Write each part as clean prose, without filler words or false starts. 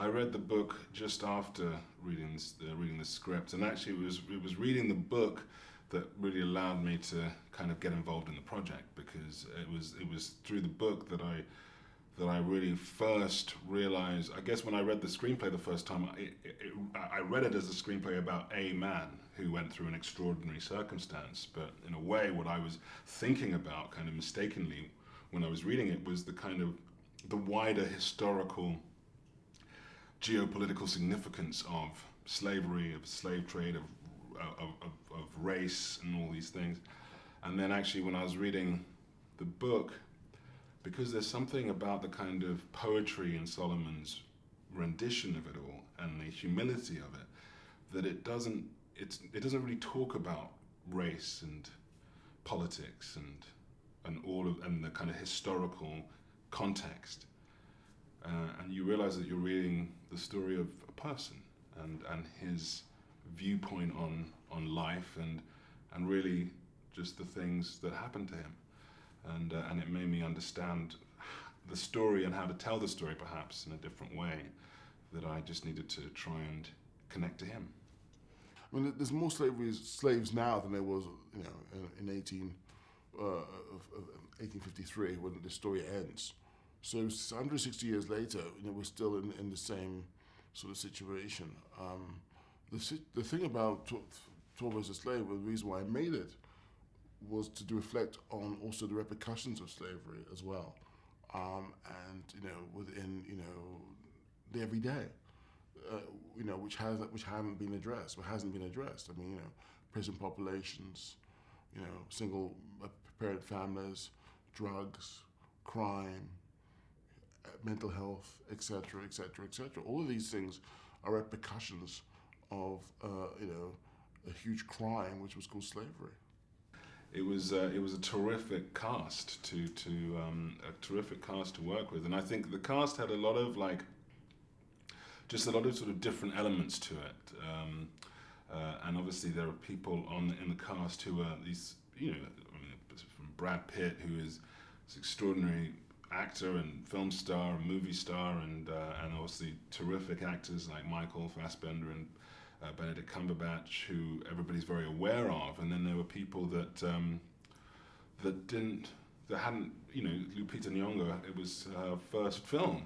I read the book just after reading the script, and actually it was reading the book that really allowed me to kind of get involved in the project, because it was through the book that I really first realized. I guess when I read the screenplay the first time, I read it as a screenplay about a man who went through an extraordinary circumstance. But in a way, what I was thinking about, kind of mistakenly, when I was reading it, was the wider historical, geopolitical significance of slavery, of slave trade, of race, and all these things. And then actually, when I was reading the book, because there's something about the kind of poetry in Solomon's rendition of it all and the humility of it, that it doesn't really talk about race and politics and the kind of historical context, and you realize that you're reading the story of a person and his viewpoint on life and really just the things that happened to him. And it made me understand the story and how to tell the story perhaps in a different way, that I just needed to try and connect to him. I mean, there's more slaves now than there was, in 1853 when the story ends. So 160 years later, we're still in the same sort of situation. The thing about 12 Years a Slave, the reason why I made it, was to reflect on also the repercussions of slavery as well, and within the everyday, which hasn't been addressed. I mean, prison populations, single parent families, drugs, crime, mental health, etc., etc., etc. All of these things are repercussions of a huge crime which was called slavery. It was a terrific cast to work with, and I think the cast had a lot of sort of different elements to it, and obviously there are people in the cast who are these, from Brad Pitt, who is this extraordinary actor and film star and movie star, and obviously terrific actors like Michael Fassbender and Benedict Cumberbatch, who everybody's very aware of. And then there were people that hadn't, Lupita Nyong'o, it was her first film,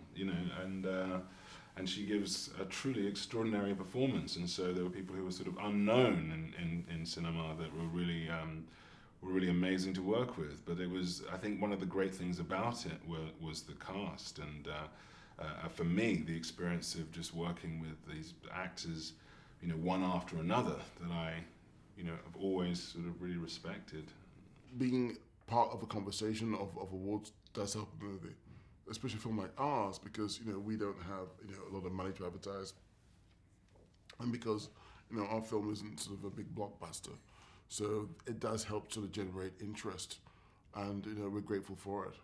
and she gives a truly extraordinary performance. And so there were people who were sort of unknown in cinema that were really amazing to work with. But it was, I think, one of the great things about it was the cast, and for me, the experience of just working with these actors, one after another, that I, have always sort of really respected. Being part of a conversation of awards does help a movie, especially a film like ours, because we don't have a lot of money to advertise, and because our film isn't sort of a big blockbuster, so it does help sort of generate interest, and we're grateful for it.